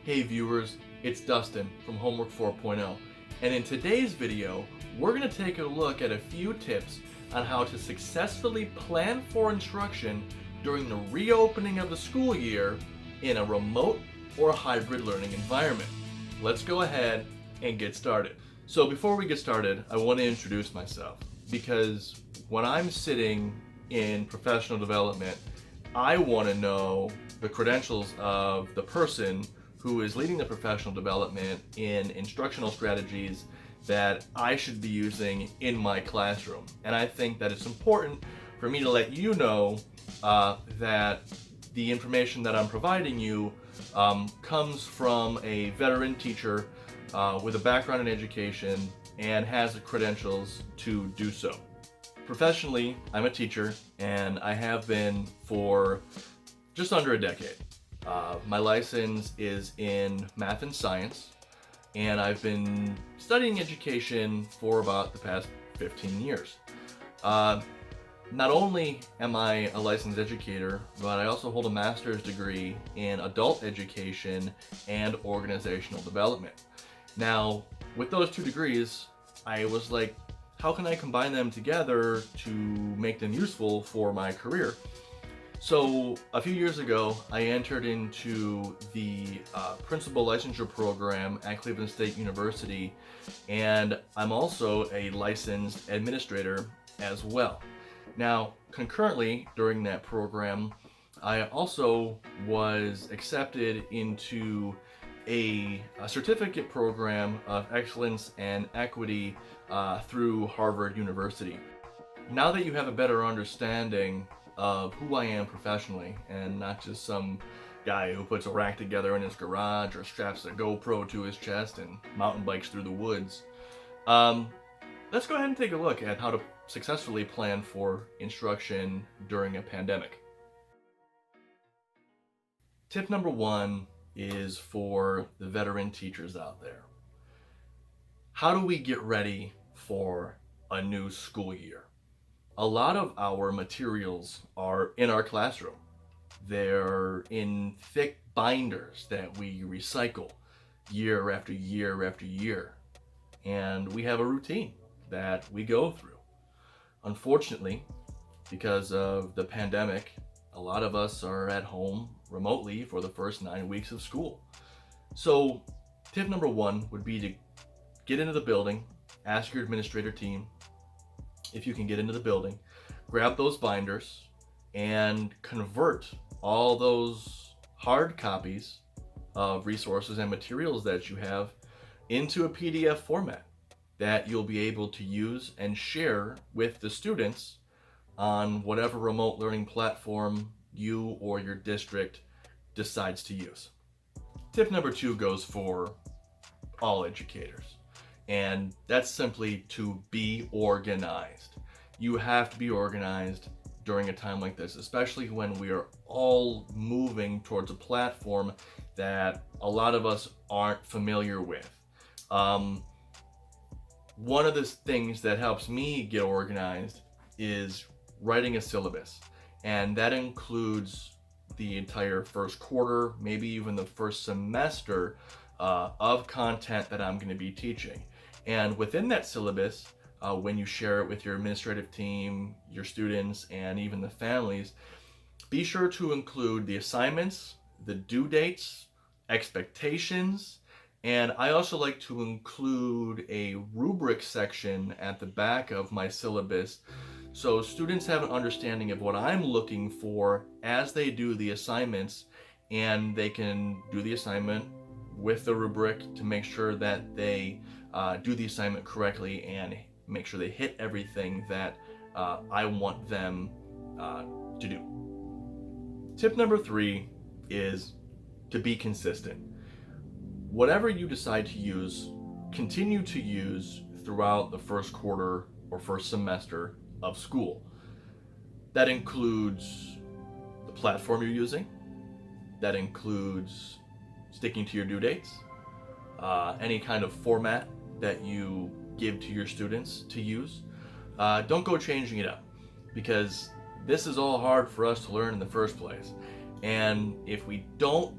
Hey viewers, it's Dustin from Homework 4.0, and in today's video, we're going to take a look at a few tips on how to successfully plan for instruction during the reopening of the school year in a remote or hybrid learning environment. Let's go ahead and get started. So before we get started, I want to introduce myself, because when I'm sitting in professional development, I want to know the credentials of the person who is leading the professional development in instructional strategies that I should be using in my classroom. And I think that it's important for me to let you know that the information that I'm providing you comes from a veteran teacher with a background in education and has the credentials to do so. Professionally, I'm a teacher, and I have been for just under a decade. My license is in math and science, and I've been studying education for about the past 15 years. Not only am I a licensed educator, but I also hold a master's degree in adult education and organizational development. Now, with those two degrees, I was like, how can I combine them together to make them useful for my career? So a few years ago, I entered into the principal licensure program at Cleveland State University, and I'm also a licensed administrator as well. Now, concurrently during that program, I also was accepted into a certificate program of excellence and equity through Harvard University. Now that you have a better understanding of who I am professionally, and not just some guy who puts a rack together in his garage or straps a GoPro to his chest and mountain bikes through the woods, let's go ahead and take a look at how to successfully plan for instruction during a pandemic. Tip number one is for the veteran teachers out there. How do we get ready for a new school year? A lot of our materials are in our classroom. They're in thick binders that we recycle year after year after year. And we have a routine that we go through. Unfortunately, because of the pandemic, a lot of us are at home remotely for the first 9 weeks of school. So tip number one would be to get into the building, ask your administrator team if you can get into the building, grab those binders, and convert all those hard copies of resources and materials that you have into a PDF format that you'll be able to use and share with the students on whatever remote learning platform you or your district decides to use. Tip number two goes for all educators, and that's simply to be organized. You have to be organized during a time like this, especially when we are all moving towards a platform that a lot of us aren't familiar with. One of the things that helps me get organized is writing a syllabus, and that includes the entire first quarter, maybe even the first semester of content that I'm going to be teaching. And within that syllabus, when you share it with your administrative team, your students, and even the families, be sure to include the assignments, the due dates, expectations, and I also like to include a rubric section at the back of my syllabus so students have an understanding of what I'm looking for as they do the assignments, and they can do the assignment with the rubric to make sure that they do the assignment correctly and make sure they hit everything that I want them to do. Tip number three is to be consistent. Whatever you decide to use, continue to use throughout the first quarter or first semester of school. That includes the platform you're using. That includes sticking to your due dates, any kind of format that you give to your students to use. Don't go changing it up, because this is all hard for us to learn in the first place. And if we don't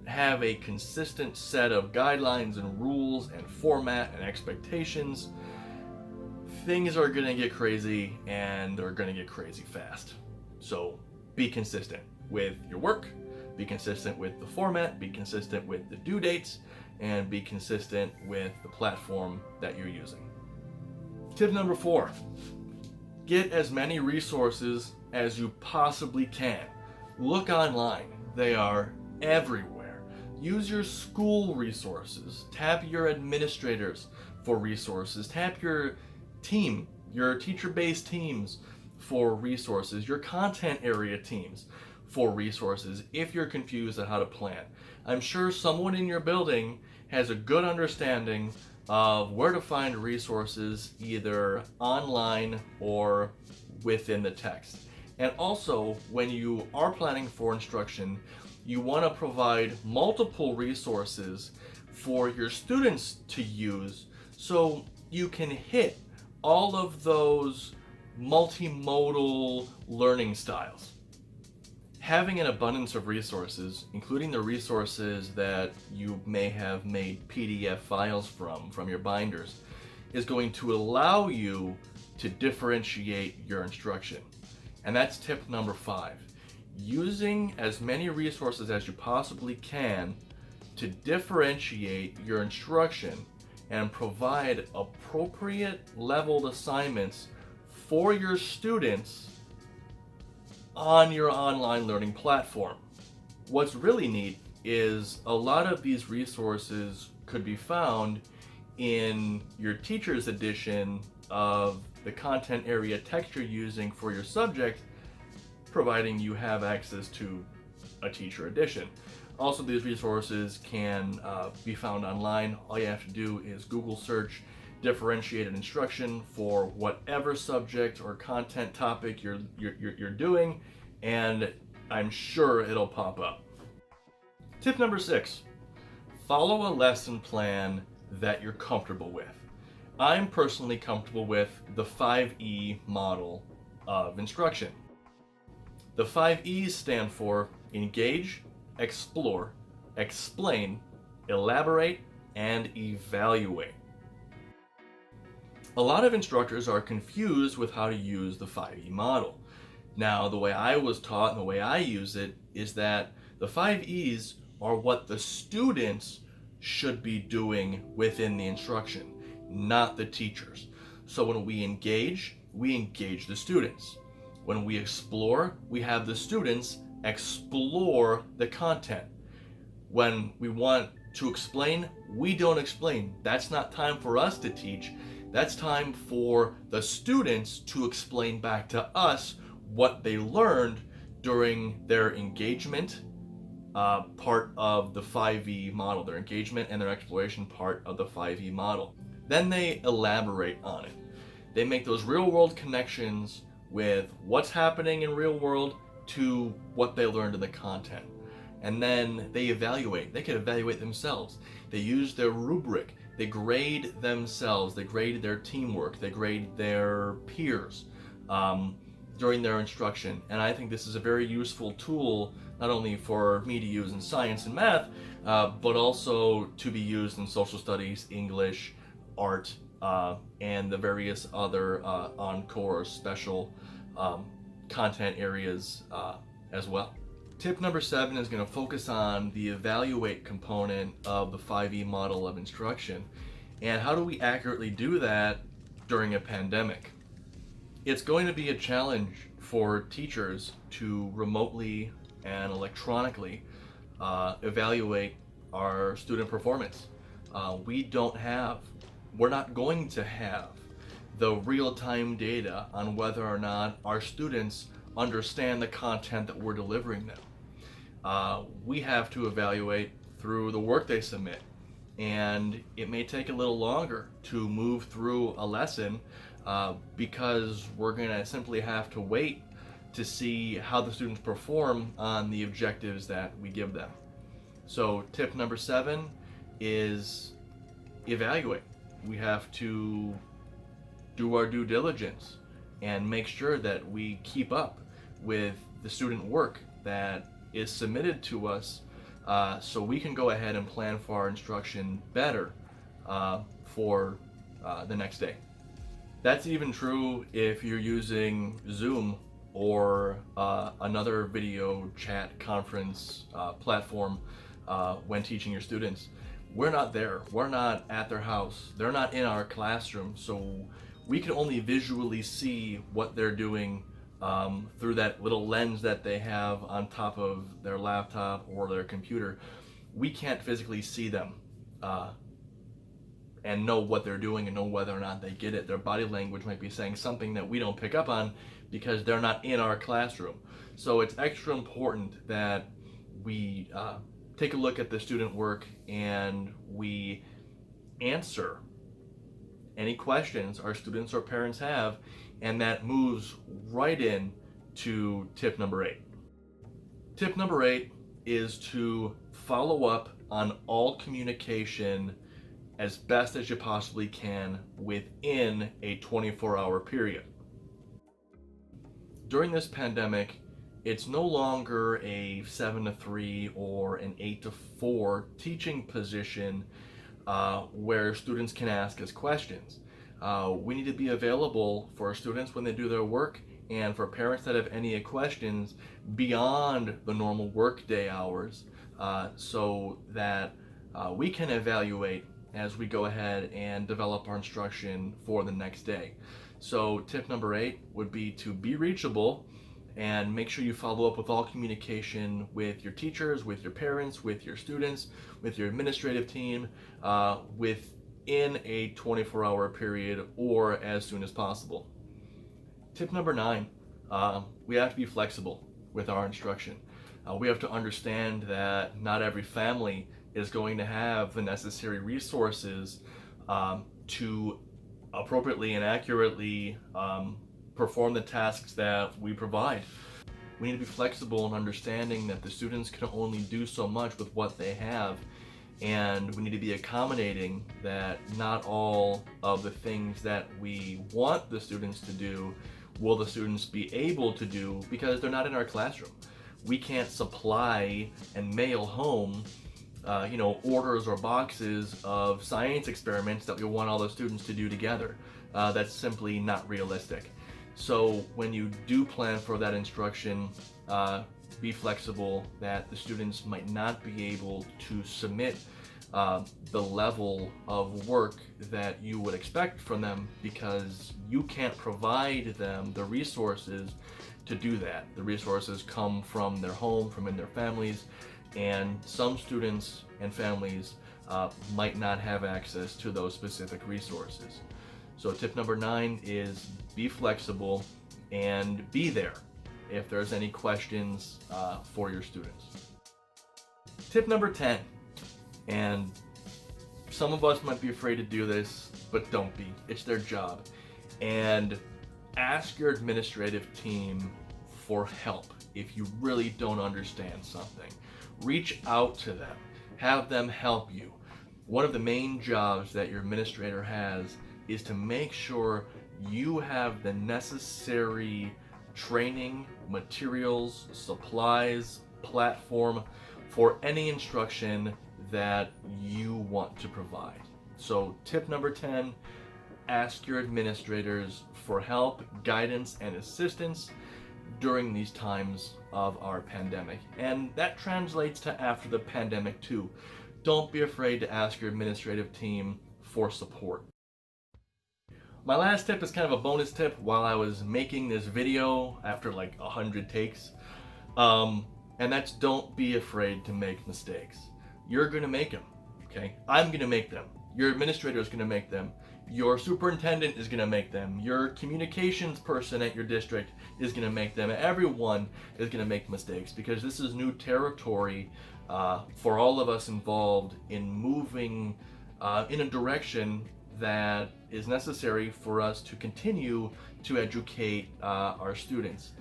have a consistent set of guidelines and rules and format and expectations, things are going to get crazy, and they're going to get crazy fast. So be consistent with your work, be consistent with the format, be consistent with the due dates, and be consistent with the platform that you're using. Tip number 4, get as many resources as you possibly can. Look online. They are everywhere. Use your school resources. Tap your administrators for resources. Tap your team, your teacher-based teams for resources, your content area teams for resources if you're confused on how to plan. I'm sure someone in your building has a good understanding of where to find resources either online or within the text. And also, when you are planning for instruction, you want to provide multiple resources for your students to use so you can hit all of those multimodal learning styles. Having an abundance of resources, including the resources that you may have made PDF files from your binders, is going to allow you to differentiate your instruction. And that's tip number 5. Using as many resources as you possibly can to differentiate your instruction and provide appropriate leveled assignments for your students on your online learning platform. What's really neat is a lot of these resources could be found in your teacher's edition of the content area text you're using for your subject, providing you have access to a teacher edition. Also, these resources can be found online. All you have to do is Google search differentiated instruction for whatever subject or content topic you're doing, and I'm sure it'll pop up. Tip number 6, follow a lesson plan that you're comfortable with. I'm personally comfortable with the 5E model of instruction. The 5 E's stand for engage, explore, explain, elaborate, and evaluate. A lot of instructors are confused with how to use the 5E model. Now, the way I was taught and the way I use it is that the 5 E's are what the students should be doing within the instruction, not the teachers. So when we engage the students. When we explore, we have the students explore the content. When we want to explain, we don't explain. That's not time for us to teach. That's time for the students to explain back to us what they learned during their engagement part of the 5E model, their engagement and their exploration part of the 5E model. Then they elaborate on it. They make those real world connections with what's happening in real world to what they learned in the content. And then they evaluate. They can evaluate themselves. They use their rubric. They grade themselves. They grade their teamwork. They grade their peers during their instruction. And I think this is a very useful tool, not only for me to use in science and math, but also to be used in social studies, English, art, and the various other encore special content areas as well. Tip number 7 is going to focus on the evaluate component of the 5E model of instruction, and how do we accurately do that during a pandemic. It's going to be a challenge for teachers to remotely and electronically evaluate our student performance. We're not going to have the real-time data on whether or not our students understand the content that we're delivering them. We have to evaluate through the work they submit, and it may take a little longer to move through a lesson because we're going to simply have to wait to see how the students perform on the objectives that we give them. So tip number 7 is evaluate. We have to do our due diligence and make sure that we keep up with the student work that is submitted to us so we can go ahead and plan for our instruction better for the next day. That's even true if you're using Zoom or another video chat conference platform when teaching your students. We're not there. We're not at their house. They're not in our classroom, so we can only visually see what they're doing through that little lens that they have on top of their laptop or their computer. We can't physically see them and know what they're doing and know whether or not they get it. Their body language might be saying something that we don't pick up on because they're not in our classroom. So it's extra important that we take a look at the student work and we answer any questions our students or parents have, and that moves right in to tip number 8. Tip number 8 is to follow up on all communication as best as you possibly can within a 24-hour period. During this pandemic, it's no longer a 7 to 3 or an 8 to 4 teaching position where students can ask us questions. We need to be available for students when they do their work, and for parents that have any questions beyond the normal workday hours, so that we can evaluate as we go ahead and develop our instruction for the next day. So tip number 8 would be to be reachable and make sure you follow up with all communication with your teachers, with your parents, with your students, with your administrative team, within a 24-hour period or as soon as possible. Tip number 9, we have to be flexible with our instruction. We have to understand that not every family is going to have the necessary resources to appropriately and accurately perform the tasks that we provide. We need to be flexible in understanding that the students can only do so much with what they have, and we need to be accommodating that not all of the things that we want the students to do will the students be able to do because they're not in our classroom. We can't supply and mail home orders or boxes of science experiments that we want all the students to do together. That's simply not realistic. So when you do plan for that instruction, be flexible that the students might not be able to submit the level of work that you would expect from them because you can't provide them the resources to do that. The resources come from their home, from in their families, and some students and families might not have access to those specific resources. So tip number 9 is be flexible and be there if there's any questions for your students. Tip number 10, and some of us might be afraid to do this, but don't be. It's their job. And ask your administrative team for help if you really don't understand something. Reach out to them. Have them help you. One of the main jobs that your administrator has is to make sure you have the necessary training, materials, supplies, platform for any instruction that you want to provide. So tip number 10, ask your administrators for help, guidance, and assistance during these times of our pandemic. And that translates to after the pandemic too. Don't be afraid to ask your administrative team for support. My last tip is kind of a bonus tip while I was making this video after like 100 takes. And that's don't be afraid to make mistakes. You're gonna make them, okay? I'm gonna make them. Your administrator is gonna make them. Your superintendent is gonna make them. Your communications person at your district is gonna make them. Everyone is gonna make mistakes because this is new territory for all of us involved in moving in a direction that is necessary for us to continue to educate our students.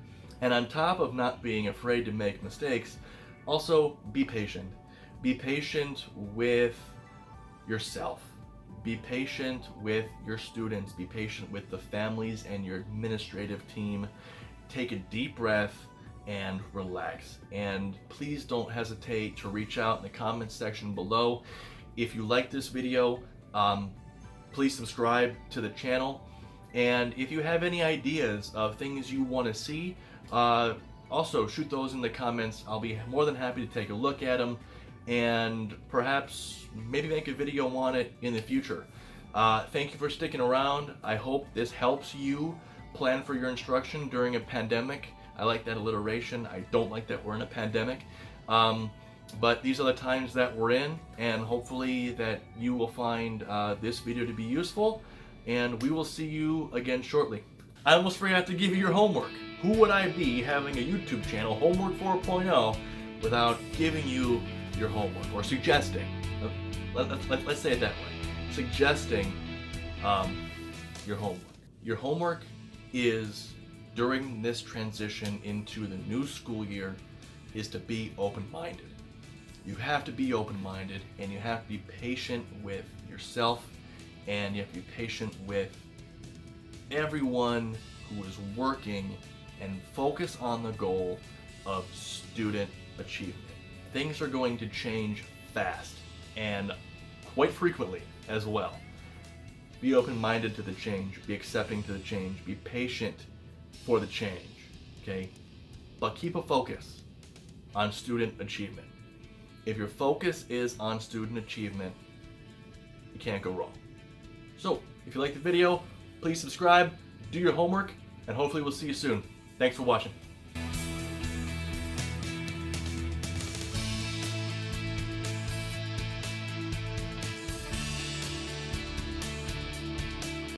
And on top of not being afraid to make mistakes, also be patient. Be patient with yourself. Be patient with your students. Be patient with the families and your administrative team. Take a deep breath and relax. And please don't hesitate to reach out in the comments section below. If you like this video, please subscribe to the channel. And if you have any ideas of things you want to see, also shoot those in the comments. I'll be more than happy to take a look at them and perhaps maybe make a video on it in the future. Thank you for sticking around. I hope this helps you plan for your instruction during a pandemic. I like that alliteration. I don't like that we're in a pandemic. But these are the times that we're in, and hopefully that you will find this video to be useful, and we will see you again shortly. I almost forgot to give you your homework. Who would I be having a YouTube channel, Homework 4.0, without giving you your homework, or suggesting, let's say it that way, suggesting your homework. Your homework is, during this transition into the new school year, is to be open-minded. You have to be open-minded, and you have to be patient with yourself, and you have to be patient with everyone who is working, and focus on the goal of student achievement. Things are going to change fast, and quite frequently as well. Be open-minded to the change, be accepting to the change, be patient for the change, okay? But keep a focus on student achievement. If your focus is on student achievement, you can't go wrong. So, if you like the video, please subscribe, do your homework, and hopefully we'll see you soon. Thanks for watching.